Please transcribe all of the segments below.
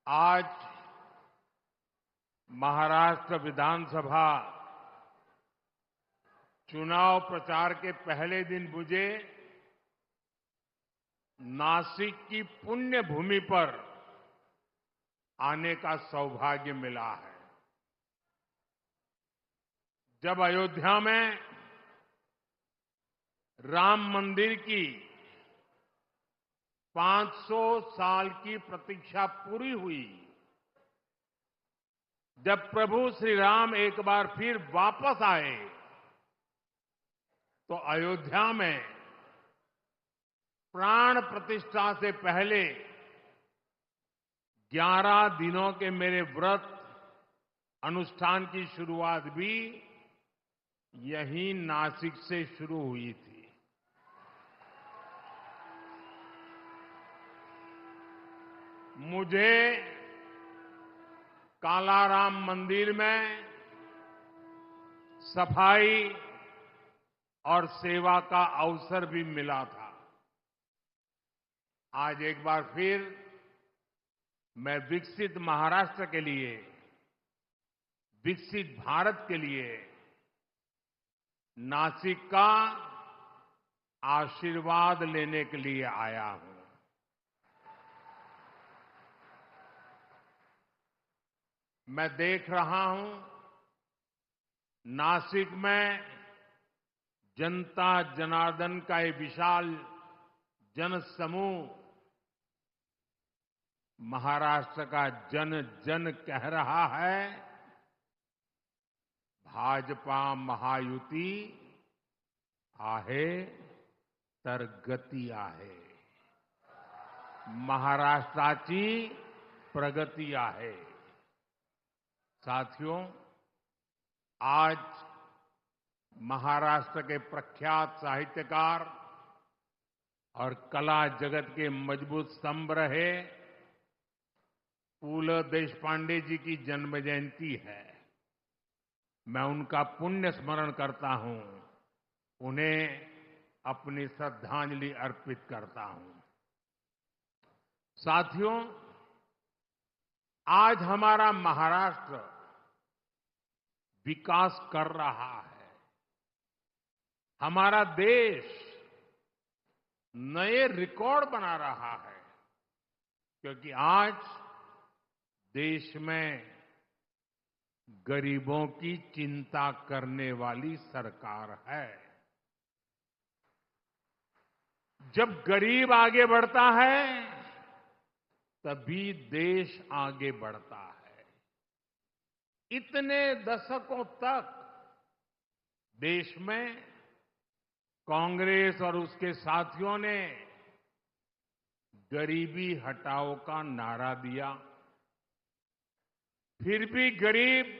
आज महाराष्ट्र विधानसभा चुनाव प्रचार के पहले दिन मुझे नासिक की पुण्य भूमि पर आने का सौभाग्य मिला है। जब अयोध्या में राम मंदिर की 500 साल की प्रतीक्षा पूरी हुई, जब प्रभु श्री राम एक बार फिर वापस आए, तो अयोध्या में प्राण प्रतिष्ठा से पहले 11 दिनों के मेरे व्रत अनुष्ठान की शुरुआत भी यहीं नासिक से शुरू हुई थी। मुझे कालाराम मंदिर में सफाई और सेवा का अवसर भी मिला था। आज एक बार फिर मैं विकसित महाराष्ट्र के लिए, विकसित भारत के लिए नासिक का आशीर्वाद लेने के लिए आया हूं। मैं देख रहा हूं नासिक में जनता जनार्दन का ये विशाल जनसमूह महाराष्ट्र का जन जन कह रहा है, भाजपा महायुती आहे तर गती आहे, महाराष्ट्राची प्रगती आहे। साथियों, आज महाराष्ट्र के प्रख्यात साहित्यकार और कला जगत के मजबूत स्तंभ रहे पू. ल. देशपांडे जी की जन्म जयंती है। मैं उनका पुण्य स्मरण करता हूं, उन्हें अपनी श्रद्धांजलि अर्पित करता हूं। साथियों, आज हमारा महाराष्ट्र विकास कर रहा है। हमारा देश नए रिकॉर्ड बना रहा है, क्योंकि आज देश में गरीबों की चिंता करने वाली सरकार है। जब गरीब आगे बढ़ता है, तभी देश आगे बढ़ता है। इतने दशकों तक देश में कांग्रेस और उसके साथियों ने गरीबी हटाओ का नारा दिया, फिर भी गरीब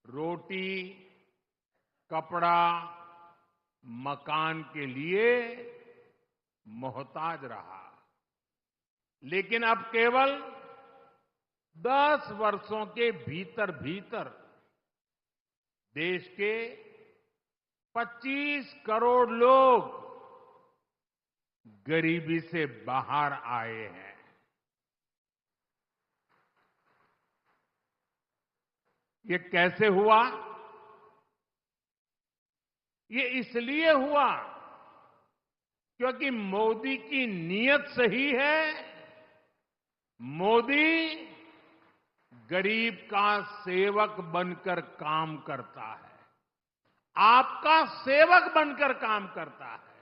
रोटी, कपड़ा, मकान के लिए मोहताज रहा। लेकिन अब केवल 10 वर्षों के भीतर भीतर देश के 25 करोड़ लोग गरीबी से बाहर आए हैं। ये कैसे हुआ? ये इसलिए हुआ क्योंकि मोदी की नीयत सही है। मोदी गरीब का सेवक बनकर काम करता है, आपका सेवक बनकर काम करता है।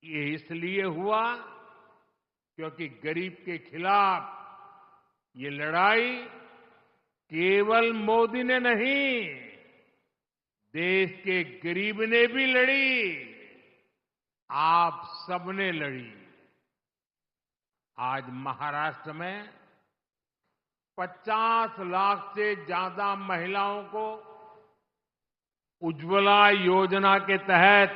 ये इसलिए हुआ क्योंकि गरीब के खिलाफ ये लड़ाई केवल मोदी ने नहीं, देश के गरीब ने भी लड़ी, आप सबने लड़ी। आज महाराष्ट्र में 50 लाख से ज्यादा महिलाओं को उज्ज्वला योजना के तहत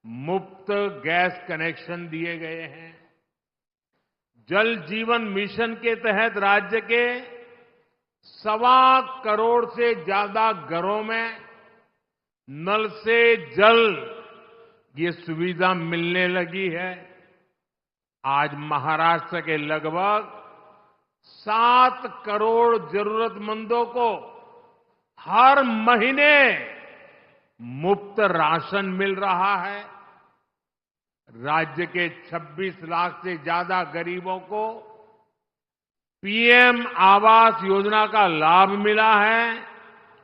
मुफ्त गैस कनेक्शन दिए गए हैं। जल जीवन मिशन के तहत राज्य के 1.25 करोड़ से ज्यादा घरों में नल से जल ये सुविधा मिलने लगी है। आज महाराष्ट्र के लगभग 7 करोड़ जरूरतमंदों को हर महीने मुफ्त राशन मिल रहा है। राज्य के 26 लाख से ज्यादा गरीबों को पीएम आवास योजना का लाभ मिला है।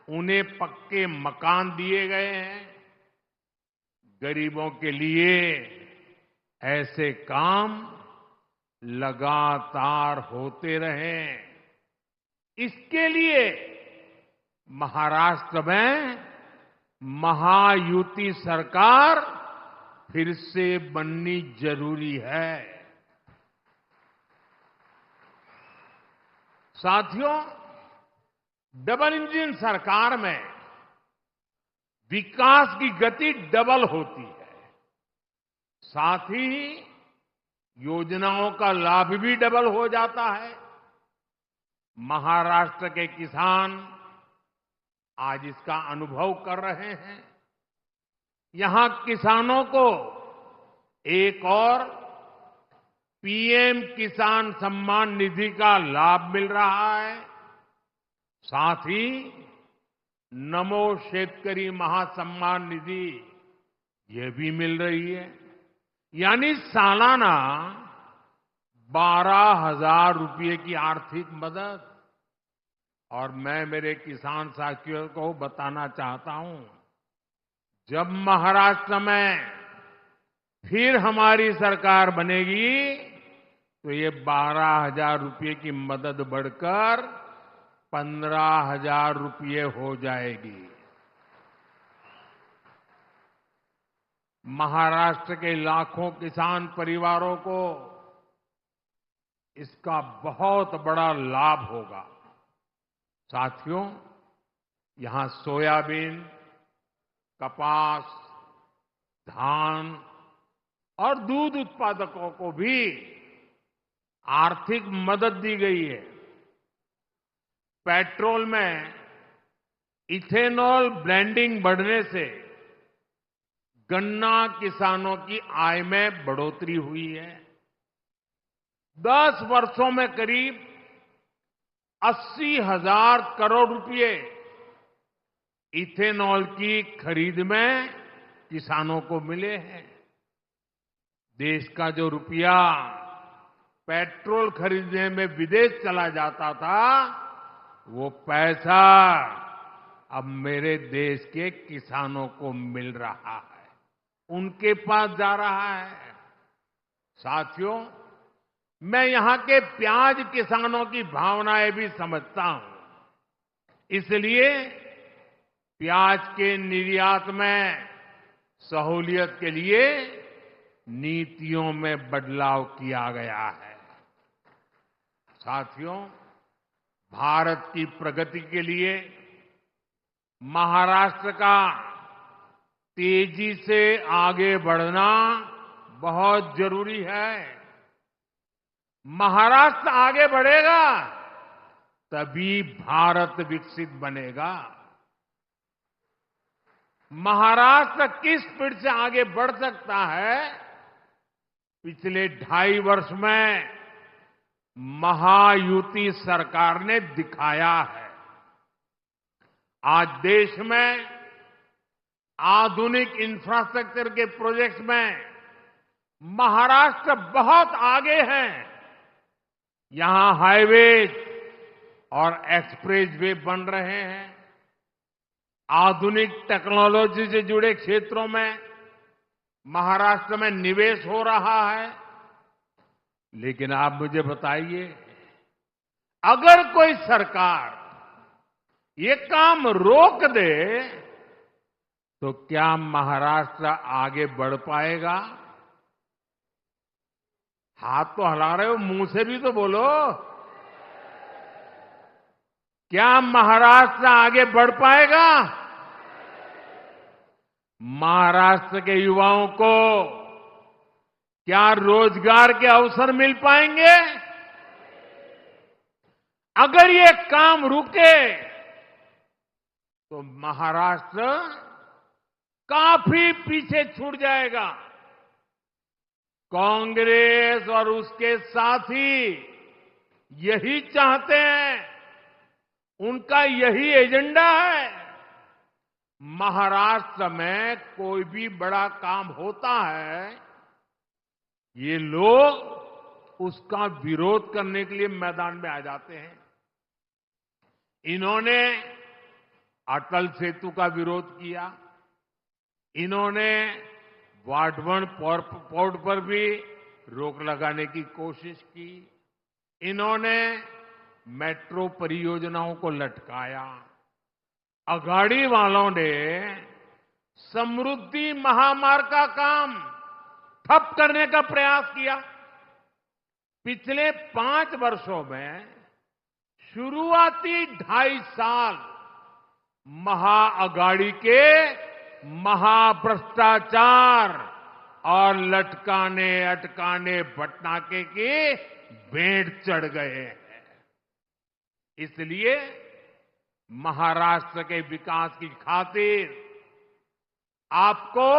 उन्हें पक्के मकान दिए गए हैं। गरीबों के लिए ऐसे काम लगातार होते रहें। इसके लिए महाराष्ट्र में महायुति सरकार फिर से बननी जरूरी है। साथियों, डबल इंजन सरकार में विकास की गति डबल होती है। साथ ही योजनाओं का लाभ भी डबल हो जाता है। महाराष्ट्र के किसान आज इसका अनुभव कर रहे हैं। यहां किसानों को एक और पीएम किसान सम्मान निधि का लाभ मिल रहा है। साथ ही नमो शेतकरी महासम्मान निधि ये भी मिल रही है। यानी सालाना 12,000 रुपये की आर्थिक मदद। और मैं मेरे किसान साथियों को बताना चाहता हूं, जब महाराष्ट्र में फिर हमारी सरकार बनेगी तो ये 12,000 रुपये की मदद बढ़कर 15,000 रुपये हो जाएगी। महाराष्ट्र के लाखों किसान परिवारों को इसका बहुत बड़ा लाभ होगा। साथियों, यहां सोयाबीन, कपास, धान और दूध उत्पादकों को भी आर्थिक मदद दी गई है। पेट्रोल में इथेनॉल ब्लेंडिंग बढ़ने से गन्ना किसानों की आय में बढ़ोतरी हुई है। 10 वर्षों में करीब 80,000 करोड़ रुपए इथेनॉल की खरीद में किसानों को मिले हैं। देश का जो रुपया पेट्रोल खरीदने में विदेश चला जाता था, वो पैसा अब मेरे देश के किसानों को मिल रहा है, उनके पास जा रहा है। साथियों, मैं यहां के प्याज किसानों की भावनाएं भी समझता हूं। इसलिए प्याज के निर्यात में सहूलियत के लिए नीतियों में बदलाव किया गया है। साथियों, भारत की प्रगति के लिए महाराष्ट्र का तेजी से आगे बढ़ना बहुत जरूरी है। महाराष्ट्र आगे बढ़ेगा तभी भारत विकसित बनेगा। महाराष्ट्र किस स्पीड से आगे बढ़ सकता है, पिछले 2.5 वर्ष में महायुति सरकार ने दिखाया है। आज देश में आधुनिक इंफ्रास्ट्रक्चर के प्रोजेक्ट्स में महाराष्ट्र बहुत आगे है। यहां हाईवेज और एक्सप्रेसवे बन रहे हैं। आधुनिक टेक्नोलॉजी से जुड़े क्षेत्रों में महाराष्ट्र में निवेश हो रहा है। लेकिन आप मुझे बताइए, अगर कोई सरकार ये काम रोक दे तो क्या महाराष्ट्र आगे बढ़ पाएगा? हाथ तो हिला रहे हो, मुंह से भी तो बोलो। क्या महाराष्ट्र आगे बढ़ पाएगा? महाराष्ट्र के युवाओं को क्या रोजगार के अवसर मिल पाएंगे? अगर ये काम रुके तो महाराष्ट्र काफी पीछे छूट जाएगा। कांग्रेस और उसके साथी यही चाहते हैं, उनका यही एजेंडा है। महाराष्ट्र में कोई भी बड़ा काम होता है, ये लोग उसका विरोध करने के लिए मैदान में आ जाते हैं। इन्होंने अटल सेतु का विरोध किया, इन्होंने वाटवन पोर्ट पर भी रोक लगाने की कोशिश की, इन्होंने मेट्रो परियोजनाओं को लटकाया। अघाड़ी वालों ने समृद्धि महामार्ग का काम ठप करने का प्रयास किया। पिछले 5 वर्षों में शुरुआती 2.5 साल महाअघाड़ी के महाभ्रष्टाचार और लटकाने अटकाने भटनाके के भेंट चढ़ गए हैं। इसलिए महाराष्ट्र के विकास की खातिर आपको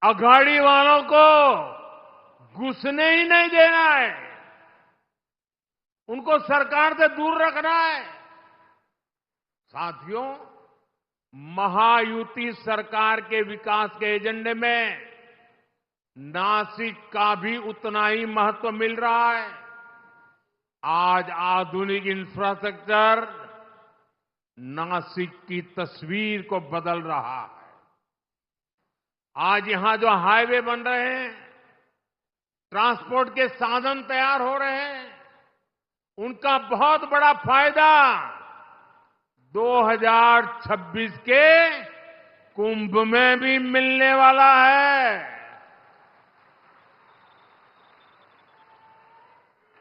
अघाड़ी वालों को घुसने ही नहीं देना है, उनको सरकार से दूर रखना है। साथियों, महायुति सरकार के विकास के एजेंडे में नासिक का भी उतना ही महत्व मिल रहा है। आज आधुनिक इंफ्रास्ट्रक्चर नासिक की तस्वीर को बदल रहा है। आज यहां जो हाईवे बन रहे हैं, ट्रांसपोर्ट के साधन तैयार हो रहे हैं, उनका बहुत बड़ा फायदा 2026 के कुंभ में भी मिलने वाला है।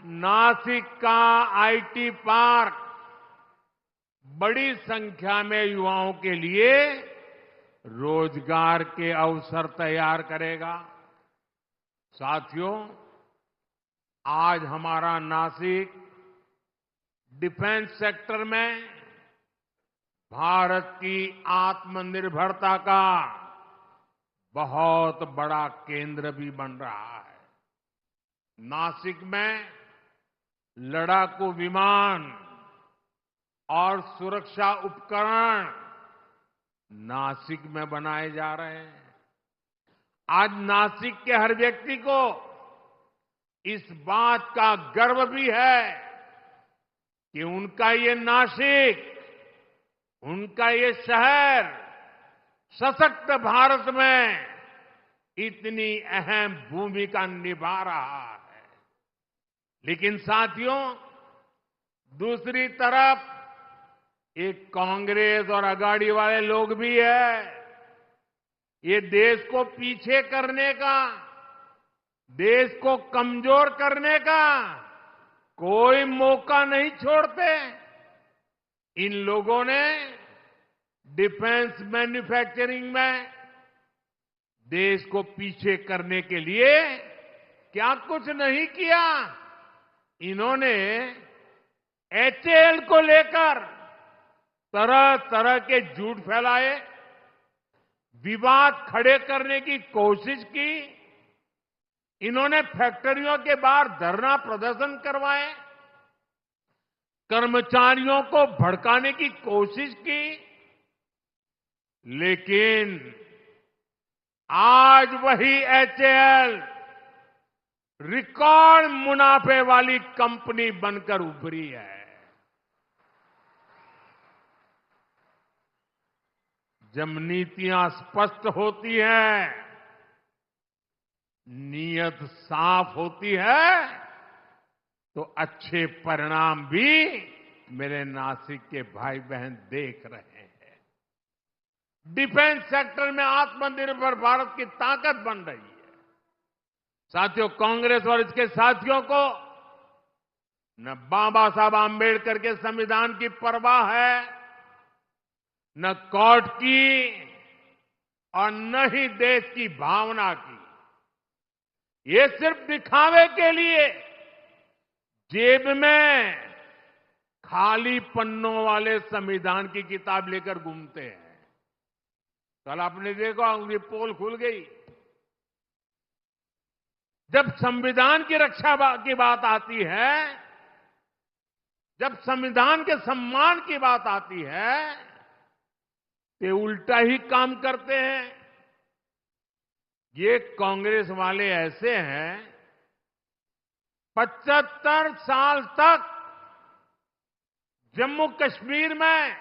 नासिक का आईटी पार्क बड़ी संख्या में युवाओं के लिए रोजगार के अवसर तैयार करेगा। साथियों, आज हमारा नासिक डिफेंस सेक्टर में भारत की आत्मनिर्भरता का बहुत बड़ा केंद्र भी बन रहा है। नासिक में लड़ाकू विमान और सुरक्षा उपकरण नासिक में बनाए जा रहे हैं। आज नासिक के हर व्यक्ति को इस बात का गर्व भी है कि उनका ये नासिक, उनका ये शहर सशक्त भारत में इतनी अहम भूमिका निभा रहा है। लेकिन साथियों, दूसरी तरफ एक कांग्रेस और अघाड़ी वाले लोग भी है, ये देश को पीछे करने का, देश को कमजोर करने का कोई मौका नहीं छोड़ते। इन लोगों ने डिफेंस मैन्युफैक्चरिंग में देश को पीछे करने के लिए क्या कुछ नहीं किया। इन्होंने एचएएल को लेकर तरह तरह के झूठ फैलाए, विवाद खड़े करने की कोशिश की। इन्होंने फैक्ट्रियों के बाहर धरना प्रदर्शन करवाए, कर्मचारियों को भड़काने की कोशिश की। लेकिन आज वही एचएएल रिकॉर्ड मुनाफे वाली कंपनी बनकर उभरी है। जब नीतियां स्पष्ट होती हैं, नीयत साफ होती है, तो अच्छे परिणाम भी मेरे नासिक के भाई बहन देख रहे हैं। डिफेंस सेक्टर में आत्मनिर्भर भारत की ताकत बन रही है। साथियों, कांग्रेस और इसके साथियों को न बाबा साहब आंबेडकर के संविधान की परवाह है, न कोर्ट की और न ही देश की भावना की। ये सिर्फ दिखावे के लिए जेब में खाली पन्नों वाले संविधान की किताब लेकर घूमते हैं। कल आपने देखा, उनकी पोल खुल गई। जब संविधान की रक्षा की बात आती है जब संविधान के सम्मान की बात आती है ते उल्टा ही काम करते हैं। ये कांग्रेस वाले ऐसे हैं, 75 साल तक जम्मू कश्मीर में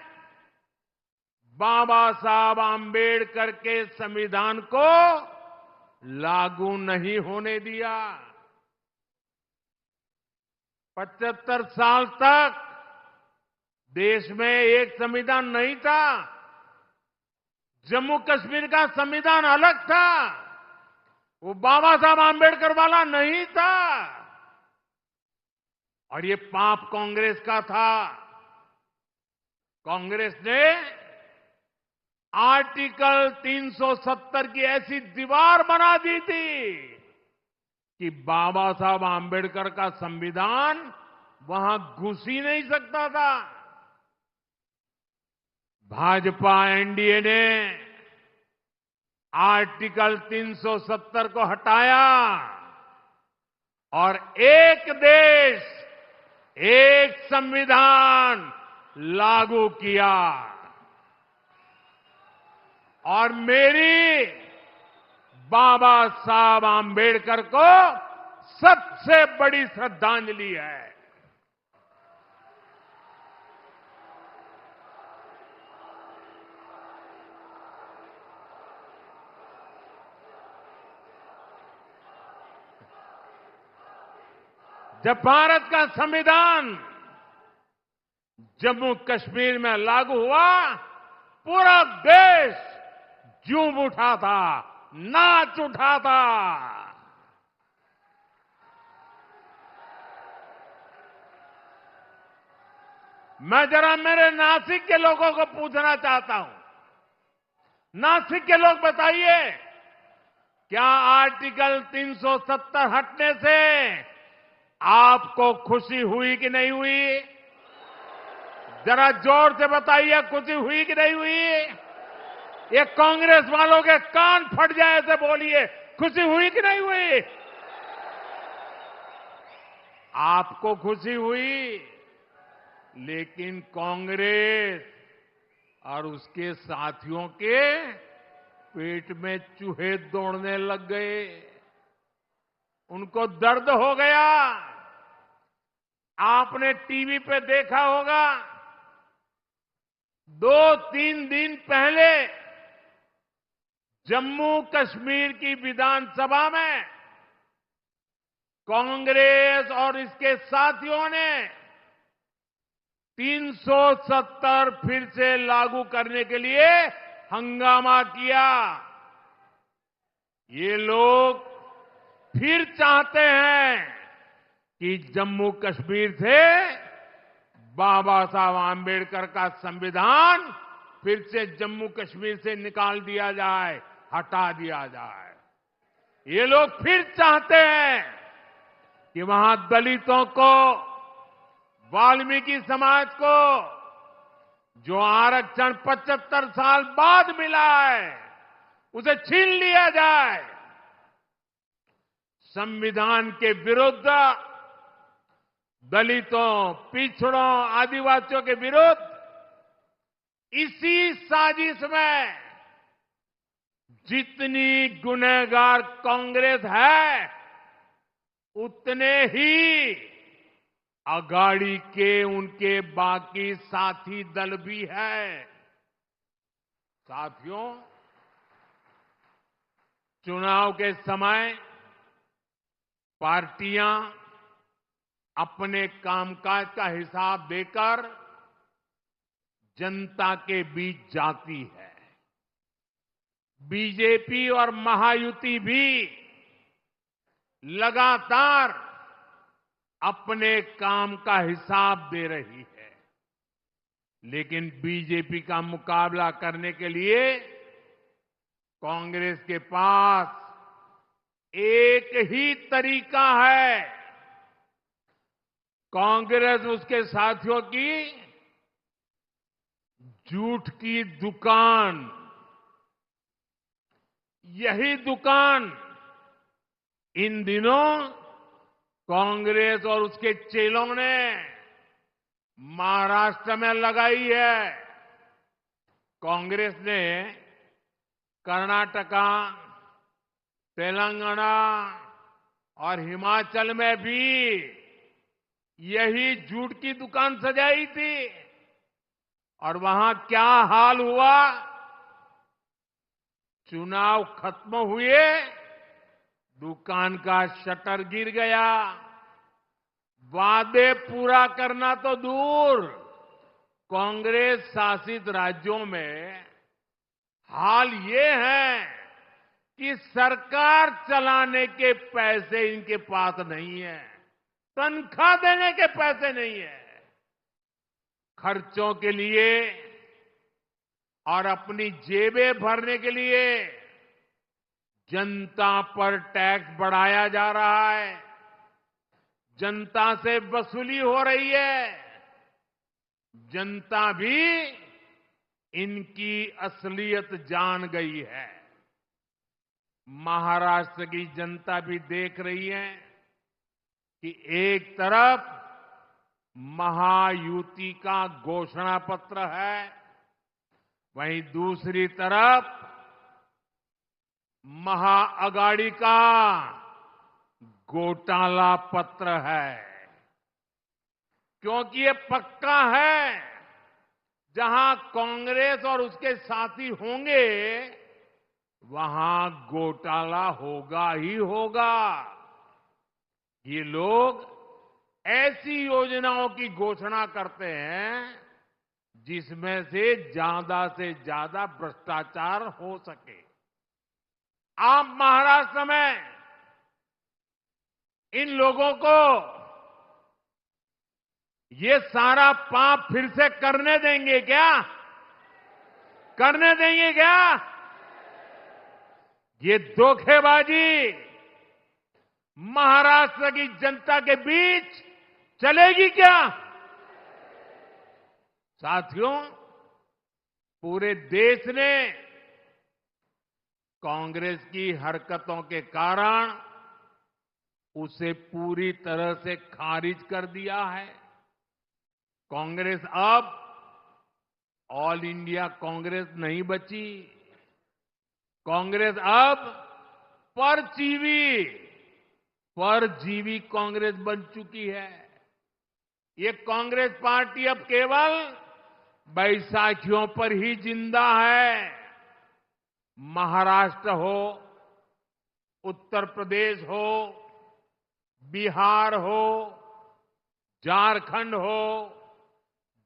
बाबा साहब आंबेडकर के संविधान को लागू नहीं होने दिया। 75 साल तक देश में एक संविधान नहीं था। जम्मू कश्मीर का संविधान अलग था, वो बाबा साहब आंबेडकर वाला नहीं था। और ये पाप कांग्रेस का था। कांग्रेस ने आर्टिकल 370 की ऐसी दीवार बना दी थी कि बाबा साहब आंबेडकर का संविधान वहां घुस ही नहीं सकता था। भाजपा एनडीए ने आर्टिकल 370 को हटाया और एक देश एक संविधान लागू किया। और मेरी बाबा साहब आंबेडकर को सबसे बड़ी श्रद्धांजलि है। जब भारत का संविधान जम्मू कश्मीर में लागू हुआ, पूरा देश झूम उठा था, नाच उठा था। मैं जरा मेरे नासिक के लोगों को पूछना चाहता हूं। नासिक के लोग बताइए, क्या आर्टिकल 370 हटने से आपको खुशी हुई कि नहीं हुई? जरा जोर से बताइए, खुशी हुई कि नहीं हुई? ये कांग्रेस वालों के कान फट जाए ऐसे बोलिए, खुशी हुई कि नहीं हुई? आपको खुशी हुई, लेकिन कांग्रेस और उसके साथियों के पेट में चूहे दौड़ने लग गए। उनको दर्द हो गया। आपने टीवी पे देखा होगा, 2-3 दिन पहले जम्मू कश्मीर की विधानसभा में कांग्रेस और इसके साथियों ने 370 फिर से लागू करने के लिए हंगामा किया। ये लोग फिर चाहते हैं कि जम्मू कश्मीर से बाबा साहब आंबेडकर का संविधान फिर से जम्मू कश्मीर से निकाल दिया जाए, हटा दिया जाए। ये लोग फिर चाहते हैं कि वहां दलितों को, वाल्मीकि समाज को जो आरक्षण 75 साल बाद मिला है, उसे छीन लिया जाए। संविधान के विरुद्ध, दलितों, पिछड़ों, आदिवासियों के विरुद्ध इसी साजिश में जितनी गुनहगार कांग्रेस है, उतने ही अगाड़ी के उनके बाकी साथी दल भी है। साथियों, चुनाव के समय पार्टियां अपने कामकाज का हिसाब देकर जनता के बीच जाती है। बीजेपी और महायुति भी लगातार अपने काम का हिसाब दे रही है, लेकिन बीजेपी का मुकाबला करने के लिए कांग्रेस के पास एक ही तरीका है। कांग्रेस उसके साथियों की झूठ की दुकान, यही दुकान इन दिनों कांग्रेस और उसके चेलों ने महाराष्ट्र में लगाई है। कांग्रेस ने कर्नाटका, तेलंगाना और हिमाचल में भी यही जूट की दुकान सजाई थी। और वहां क्या हाल हुआ? चुनाव खत्म हुए, दुकान का शटर गिर गया। वादे पूरा करना तो दूर, कांग्रेस शासित राज्यों में हाल ये है कि सरकार चलाने के पैसे इनके पास नहीं है, तनख्वाह देने के पैसे नहीं है। खर्चों के लिए और अपनी जेबें भरने के लिए जनता पर टैक्स बढ़ाया जा रहा है, जनता से वसूली हो रही है। जनता भी इनकी असलियत जान गई है। महाराष्ट्र की जनता भी देख रही है कि एक तरफ महायुति का घोषणा पत्र है, वहीं दूसरी तरफ महाअगाड़ी का घोटाला पत्र है। क्योंकि ये पक्का है, जहां कांग्रेस और उसके साथी होंगे वहां घोटाला होगा ही होगा। ये लोग ऐसी योजनाओं की घोषणा करते हैं जिसमें से ज्यादा भ्रष्टाचार हो सके। आप महाराष्ट्र में इन लोगों को ये सारा पाप फिर से करने देंगे क्या? करने देंगे क्या? ये धोखेबाजी महाराष्ट्र की जनता के बीच चलेगी क्या? साथियों, पूरे देश ने कांग्रेस की हरकतों के कारण उसे पूरी तरह से खारिज कर दिया है। कांग्रेस अब ऑल इंडिया कांग्रेस नहीं बची। कांग्रेस अब परजीवी कांग्रेस बन चुकी है। ये कांग्रेस पार्टी अब केवल बैसाखियों पर ही जिंदा है। महाराष्ट्र हो, उत्तर प्रदेश हो, बिहार हो, झारखंड हो,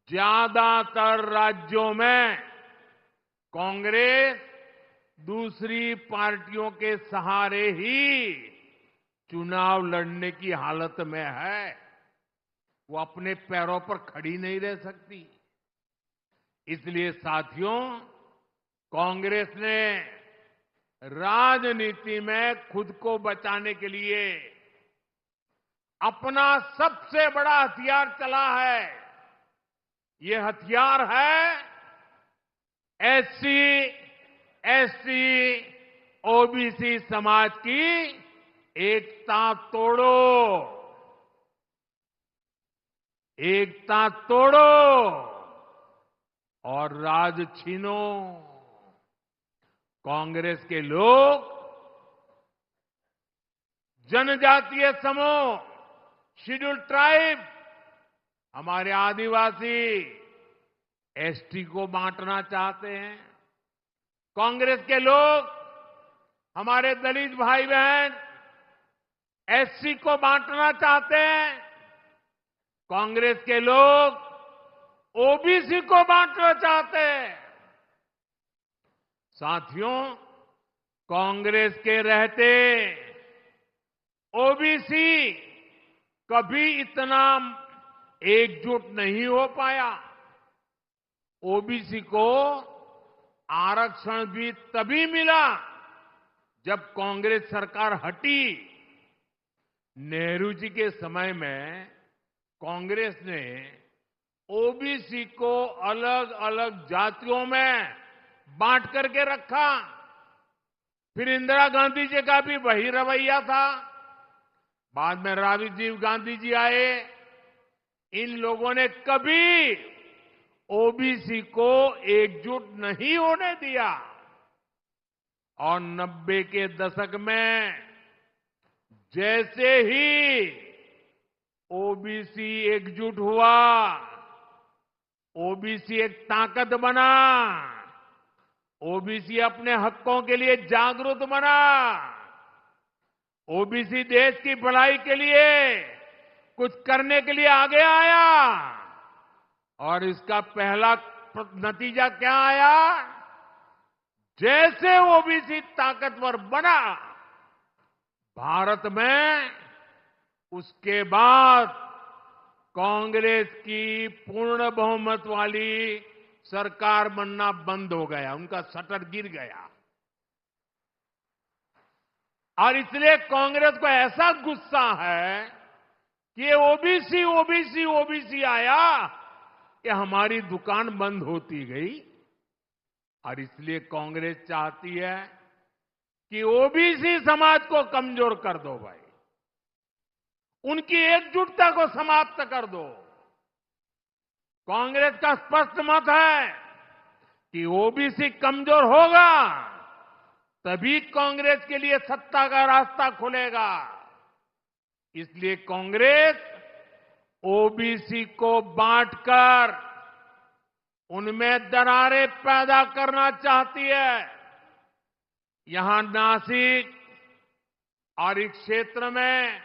ज्यादातर राज्यों में कांग्रेस दूसरी पार्टियों के सहारे ही चुनाव लड़ने की हालत में है। वो अपने पैरों पर खड़ी नहीं रह सकती। इसलिए साथियों, कांग्रेस ने राजनीति में खुद को बचाने के लिए अपना सबसे बड़ा हथियार चला है। ये हथियार है एससी, एसटी, ओबीसी समाज की एकता तोड़ो। एकता तोड़ो और राज छीनो। कांग्रेस के लोग जनजातीय समूह, शेड्यूल ट्राइब, हमारे आदिवासी, एसटी को बांटना चाहते हैं। कांग्रेस के लोग हमारे दलित भाई बहन एससी को बांटना चाहते हैं। कांग्रेस के लोग ओबीसी को बांटना चाहते हैं। साथियों, कांग्रेस के रहते ओबीसी कभी इतना एकजुट नहीं हो पाया। ओबीसी को आरक्षण भी तभी मिला जब कांग्रेस सरकार हटी। नेहरू जी के समय में कांग्रेस ने ओबीसी को अलग अलग जातियों में बांट करके रखा। फिर इंदिरा गांधी जी का भी वही रवैया था। बाद में राजीव गांधी जी आए, इन लोगों ने कभी ओबीसी को एकजुट नहीं होने दिया और 90 के दशक में जैसे ही ओबीसी एकजुट हुआ, ओबीसी एक ताकत बना, ओबीसी अपने हकों के लिए जागरूक बना, ओबीसी देश की भलाई के लिए कुछ करने के लिए आगे आया और इसका पहला नतीजा क्या आया? जैसे ओबीसी ताकतवर बना भारत में, उसके बाद कांग्रेस की पूर्ण बहुमत वाली सरकार बनना बंद हो गया, उनका शटर गिर गया। और इसलिए कांग्रेस को ऐसा गुस्सा है कि ये ओबीसी ओबीसी ओबीसी आया कि हमारी दुकान बंद होती गई। और इसलिए कांग्रेस चाहती है कि ओबीसी समाज को कमजोर कर दो भाई, उनकी एकजुटता को समाप्त कर दो। कांग्रेस का स्पष्ट मत है कि ओबीसी कमजोर होगा तभी कांग्रेस के लिए सत्ता का रास्ता खुलेगा। इसलिए कांग्रेस ओबीसी को बांटकर उनमें दरारें पैदा करना चाहती है। यहां नासिक और इस क्षेत्र में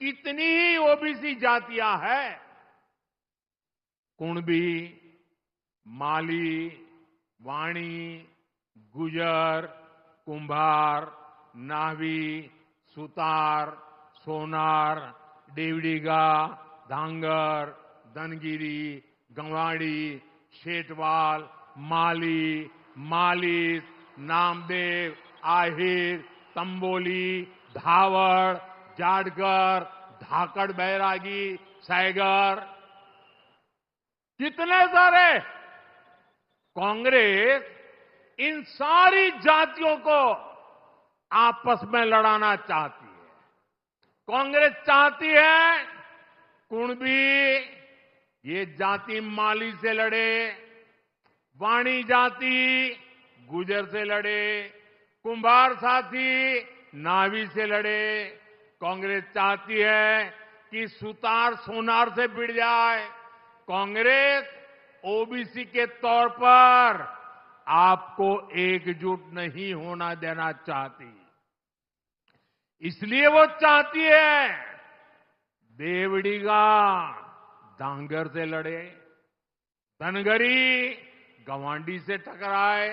कितनी ही ओबीसी जातियां हैं, कुणबी, माली, वाणी, गुजर, कुंभार, नावी, सुतार, सोनार, देवड़ीगा, धांगर, धनगिरी, गंवाड़ी, शेटवाल, माली, मालिस, नामदेव, आहिर, तंबोली, धावड़, जाटगर, धाकड़ बैरागी, सैगर, कितने सारे। कांग्रेस इन सारी जातियों को आपस में लड़ाना चाहती है। कांग्रेस चाहती है कुणबी ये जाति माली से लड़े, वाणी जाति गुजर से लड़े, कुंभार साथी नावी से लड़े। कांग्रेस चाहती है कि सुतार सोनार से भिड़ जाए। कांग्रेस ओबीसी के तौर पर आपको एकजुट नहीं होना देना चाहती। इसलिए वो चाहती है देवड़ीगा धांगर से लड़े, धनगरी गवांडी से टकराए,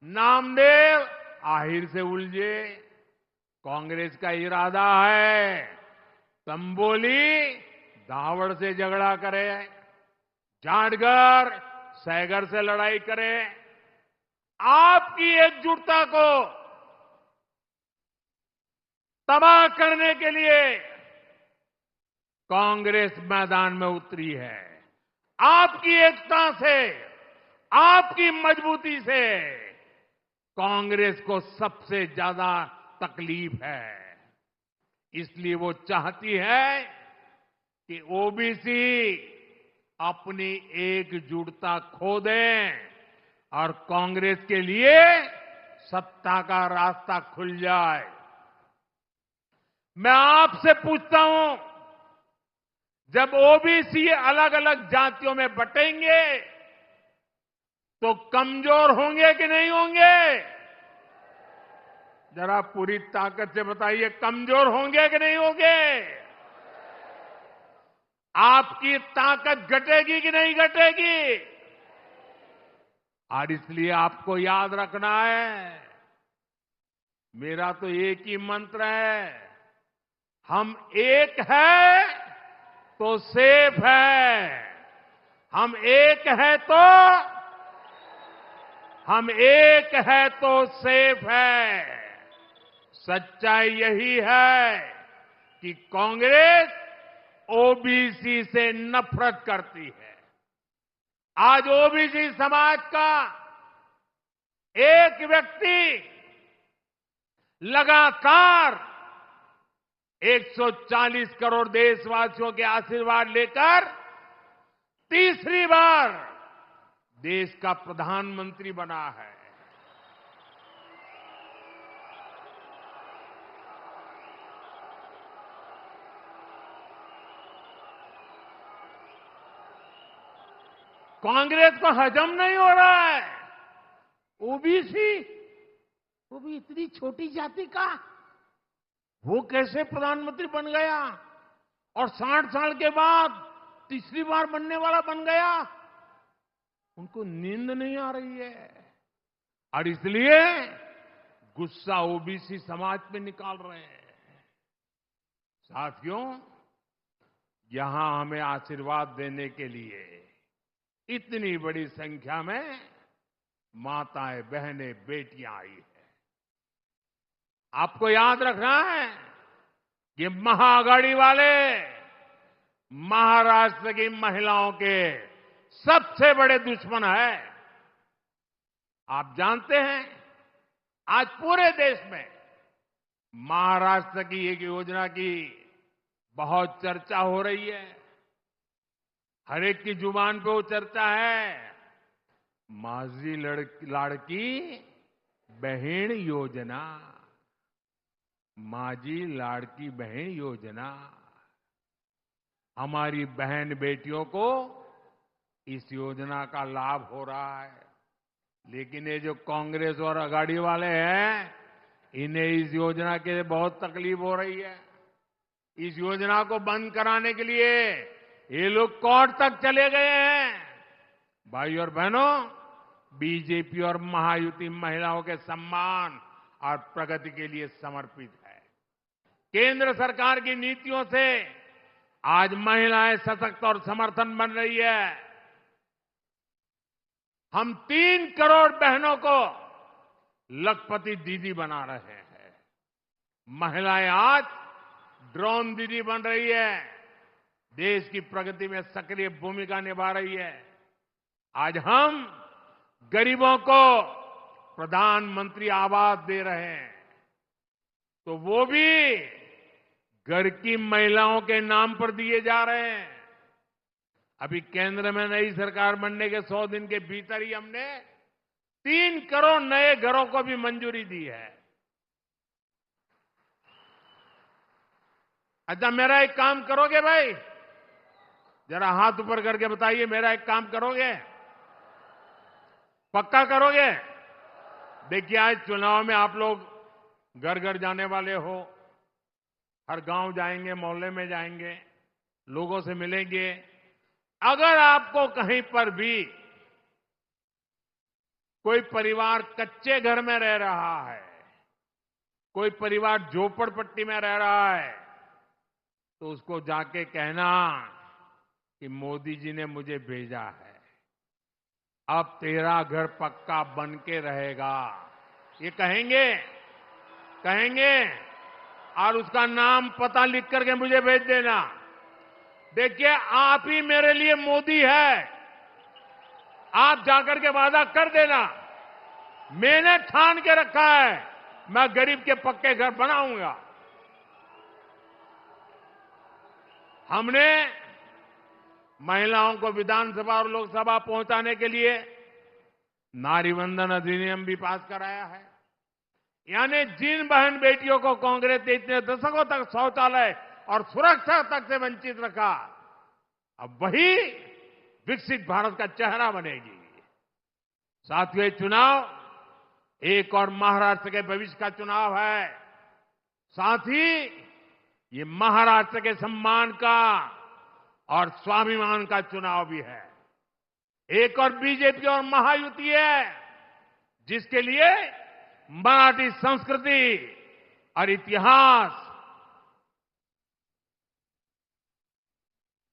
नामदेव आहिर से उलझे। कांग्रेस का इरादा है तंबोली दावड़ से झगड़ा करे, जाटगर सैगर से लड़ाई करे। आपकी एकजुटता को तबाह करने के लिए कांग्रेस मैदान में उतरी है। आपकी एकता से, आपकी मजबूती से कांग्रेस को सबसे ज्यादा तकलीफ है। इसलिए वो चाहती है कि ओबीसी अपनी एकजुटता खो दें और कांग्रेस के लिए सत्ता का रास्ता खुल जाए। मैं आपसे पूछता हूं, जब ओबीसी अलग अलग जातियों में बटेंगे तो कमजोर होंगे कि नहीं होंगे? जरा पूरी ताकत से बताइए, कमजोर होंगे कि नहीं होंगे? आपकी ताकत घटेगी कि नहीं घटेगी? और इसलिए आपको याद रखना है, मेरा तो एक ही मंत्र है, हम एक है तो सेफ है, हम एक है तो सेफ है। सच्चाई यही है कि कांग्रेस ओबीसी से नफरत करती है। आज ओबीसी समाज का एक व्यक्ति लगातार 140 करोड़ देशवासियों के आशीर्वाद लेकर तीसरी बार देश का प्रधानमंत्री बना है। कांग्रेस को हजम नहीं हो रहा है। ओबीसी, वो भी इतनी छोटी जाति का, वो कैसे प्रधानमंत्री बन गया और 60 साल के बाद तीसरी बार बनने वाला बन गया। उनको नींद नहीं आ रही है और इसलिए गुस्सा ओबीसी समाज पे निकाल रहे हैं। साथियों, यहां हमें आशीर्वाद देने के लिए इतनी बड़ी संख्या में माताएं, बहनें, बेटियां आई है। आपको याद रखना है कि महाआघाड़ी वाले महाराष्ट्र की महिलाओं के सबसे बड़े दुश्मन है। आप जानते हैं, आज पूरे देश में महाराष्ट्र की एक योजना की बहुत चर्चा हो रही है। हर एक की जुबान पे वो चर्चा है, माझी लाड़की बहन योजना। माझी लाड़की बहन योजना। हमारी बहन बेटियों को इस योजना का लाभ हो रहा है। लेकिन ये जो कांग्रेस और अघाड़ी वाले हैं, इन्हें इस योजना के लिए बहुत तकलीफ हो रही है। इस योजना को बंद कराने के लिए ये लोग कोर्ट तक चले गए हैं। भाई और बहनों, बीजेपी और महायुति महिलाओं के सम्मान और प्रगति के लिए समर्पित है। केंद्र सरकार की नीतियों से आज महिलाएं सशक्त और समर्थन बन रही है। हम 3 करोड़ बहनों को लखपति दीदी बना रहे हैं। महिलाएं आज ड्रोन दीदी बन रही है। देश की प्रगति में सक्रिय भूमिका निभा रही है। आज हम गरीबों को प्रधानमंत्री आवास दे रहे हैं, तो वो भी घर की महिलाओं के नाम पर दिए जा रहे हैं। अभी केंद्र में नई सरकार बनने के 100 दिन के भीतर ही हमने 3 करोड़ नए घरों को भी मंजूरी दी है। अच्छा, मेरा एक काम करोगे भाई? जरा हाथ ऊपर करके बताइए, मेरा एक काम करोगे? पक्का करोगे? देखिए, आज चुनाव में आप लोग घर घर जाने वाले हो, हर गांव जाएंगे, मोहल्ले में जाएंगे, लोगों से मिलेंगे। अगर आपको कहीं पर भी कोई परिवार कच्चे घर में रह रहा है, कोई परिवार झोपड़पट्टी में रह रहा है, तो उसको जाके कहना कि मोदी जी ने मुझे भेजा है, अब तेरा घर पक्का बन के रहेगा। ये कहेंगे और उसका नाम पता लिख करके मुझे भेज देना। देखिए, आप ही मेरे लिए मोदी है। आप जाकर के वादा कर देना, मैंने ठान के रखा है, मैं गरीब के पक्के घर बनाऊंगा। हमने महिलाओं को विधानसभा और लोकसभा पहुंचाने के लिए नारी वंदन अधिनियम भी पास कराया है। यानी जिन बहन बेटियों को कांग्रेस ने इतने दशकों तक शौचालय और सुरक्षा तक से वंचित रखा, अब वही विकसित भारत का चेहरा बनेगी। साथियों, चुनाव एक और महाराष्ट्र के भविष्य का चुनाव है। साथ ही ये महाराष्ट्र के सम्मान का और स्वाभिमान का चुनाव भी है। एक और बीजेपी और महायुति है, जिसके लिए मराठी संस्कृति और इतिहास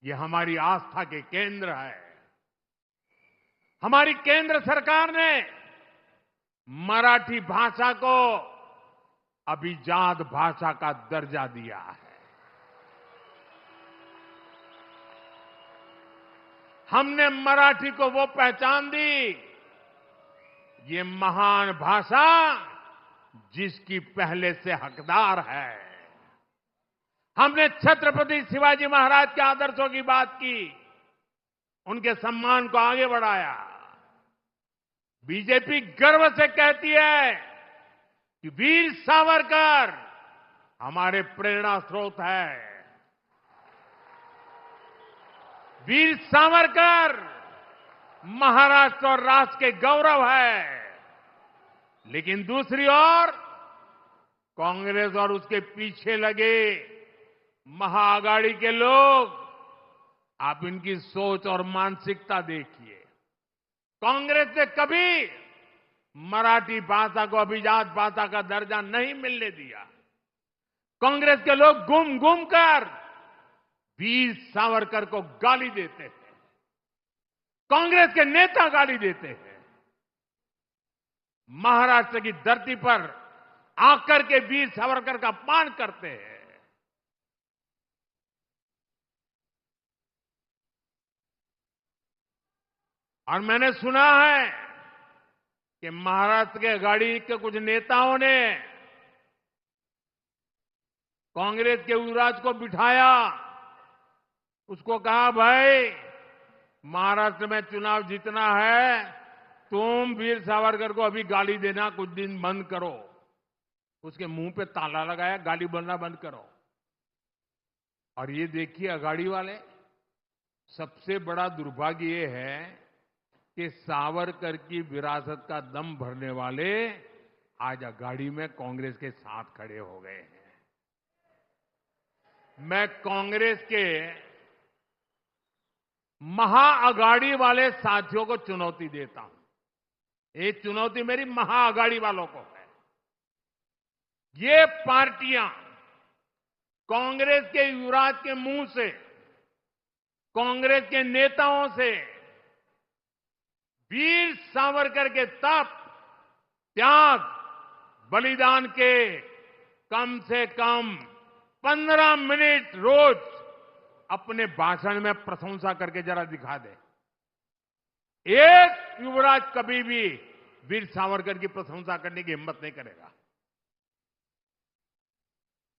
ये हमारी आस्था के केंद्र है। हमारी केंद्र सरकार ने मराठी भाषा को अभिजात भाषा का दर्जा दिया है। हमने मराठी को वो पहचान दी, ये महान भाषा जिसकी पहले से हकदार है। हमने छत्रपति शिवाजी महाराज के आदर्शों की बात की, उनके सम्मान को आगे बढ़ाया। बीजेपी गर्व से कहती है कि वीर सावरकर हमारे प्रेरणा स्रोत है। वीर सावरकर महाराष्ट्र और राष्ट्र के गौरव है। लेकिन दूसरी ओर कांग्रेस और उसके पीछे लगे महाआघाड़ी के लोग, आप इनकी सोच और मानसिकता देखिए। कांग्रेस ने कभी मराठी भाषा को अभिजात भाषा का दर्जा नहीं मिलने दिया। कांग्रेस के लोग घूम घूम कर वीर सावरकर को गाली देते हैं, कांग्रेस के नेता गाली देते हैं। महाराष्ट्र की धरती पर आकर के वीर सावरकर का अपमान करते हैं। और मैंने सुना है कि महाराष्ट्र के आघाड़ी के कुछ नेताओं ने कांग्रेस के युवराज को बिठाया, उसको कहा, भाई महाराष्ट्र में चुनाव जीतना है, तुम वीर सावरकर को अभी गाली देना कुछ दिन बंद करो। उसके मुंह पे ताला लगाया, गाली बोलना बंद करो। और ये देखिए आघाड़ी वाले, सबसे बड़ा दुर्भाग्य ये है कि सावरकर की विरासत का दम भरने वाले आज आघाड़ी में कांग्रेस के साथ खड़े हो गए हैं। मैं कांग्रेस के महाआघाड़ी वाले साथियों को चुनौती देता हूं। ये चुनौती मेरी महाआघाड़ी वालों को है। ये पार्टियां कांग्रेस के युवराज के मुंह से, कांग्रेस के नेताओं से वीर सावरकर के तप, त्याग, बलिदान के कम से कम 15 मिनट रोज अपने भाषण में प्रशंसा करके जरा दिखा दे। एक युवराज कभी भी वीर सावरकर की प्रशंसा करने की हिम्मत नहीं करेगा।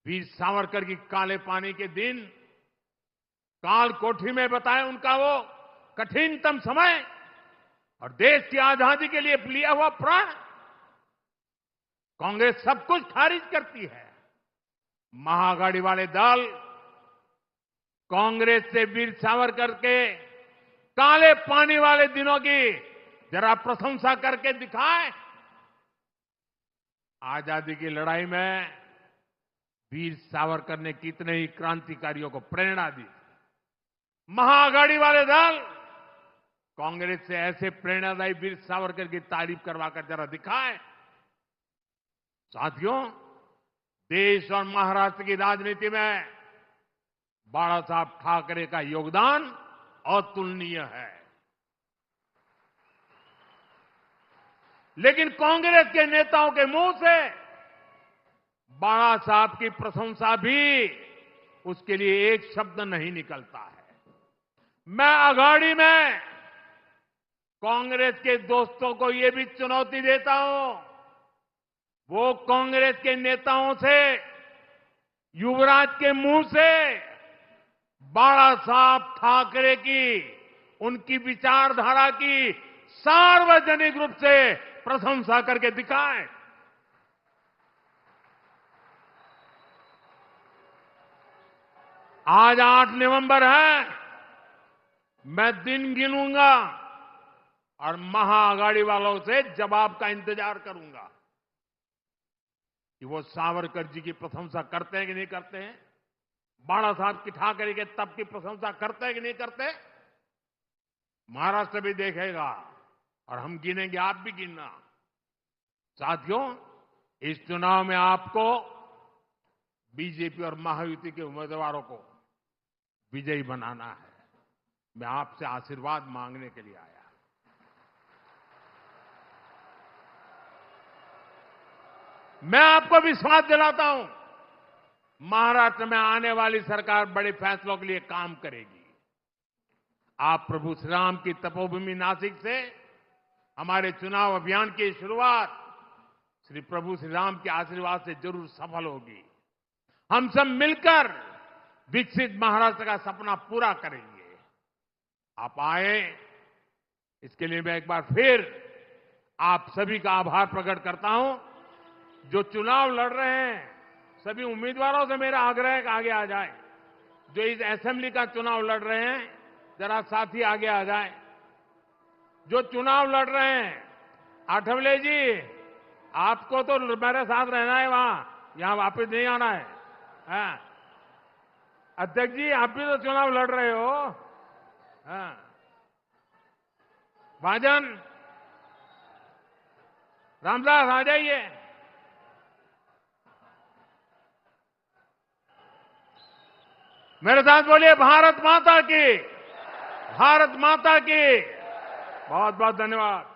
वीर सावरकर की काले पानी के दिन काल कोठी में बताए उनका वो कठिनतम समय और देश की आजादी के लिए लिया हुआ प्राण। कांग्रेस सब कुछ खारिज करती है। महाआघाड़ी वाले दल कांग्रेस से वीर सावरकर के काले पानी वाले दिनों की जरा प्रशंसा करके दिखाए। आजादी की लड़ाई में वीर सावरकर ने कितने ही क्रांतिकारियों को प्रेरणा दी। महाआघाड़ी वाले दल कांग्रेस से ऐसे प्रेरणादायी वीर सावरकर की तारीफ करवाकर जरा दिखाए। साथियों, देश और महाराष्ट्र की राजनीति में बाला साहब ठाकरे का योगदान अतुलनीय है। लेकिन कांग्रेस के नेताओं के मुंह से बाला साहब की प्रशंसा भी उसके लिए एक शब्द नहीं निकलता है। मैं आघाड़ी में कांग्रेस के दोस्तों को यह भी चुनौती देता हूं, वो कांग्रेस के नेताओं से, युवराज के मुंह से बाला साहब ठाकरे की, उनकी विचारधारा की सार्वजनिक रूप से प्रशंसा करके दिखाएं। आज 8 नवंबर है, मैं दिन गिनूंगा और महाआघाड़ी वालों से जवाब का इंतजार करूंगा कि वो सावरकर जी की प्रशंसा करते हैं कि नहीं करते हैं, बाला साहब की ठाकरे के तप की प्रशंसा करते हैं कि नहीं करते। महाराष्ट्र भी देखेगा और हम गिनेंगे, आप भी गिनना। साथियों, इस चुनाव में आपको बीजेपी और महायुति के उम्मीदवारों को विजयी बनाना है। मैं आपसे आशीर्वाद मांगने के लिए आया। मैं आपको विश्वास दिलाता हूं, महाराष्ट्र में आने वाली सरकार बड़े फैसलों के लिए काम करेगी। आप प्रभु श्री राम की तपोभूमि नासिक से हमारे चुनाव अभियान की शुरुआत श्री प्रभु श्री राम के आशीर्वाद से जरूर सफल होगी। हम सब मिलकर विकसित महाराष्ट्र का सपना पूरा करेंगे। आप आए, इसके लिए मैं एक बार फिर आप सभी का आभार प्रकट करता हूं। जो चुनाव लड़ रहे हैं, सभी उम्मीदवारों से मेरा आग्रह है कि आगे आ जाए। जो इस असेंबली का चुनाव लड़ रहे हैं, जरा साथी आगे आ जाए। जो चुनाव लड़ रहे हैं, आठवले जी, आपको तो मेरे साथ रहना है, वहां यहां वापस नहीं आना है। हाँ। अध्यक्ष जी, आप भी तो चुनाव लड़ रहे हो। हाँ। भाजन, रामदास आ जाइए। मेरे साथ बोलिए, भारत माता की, भारत माता की। बहुत बहुत धन्यवाद।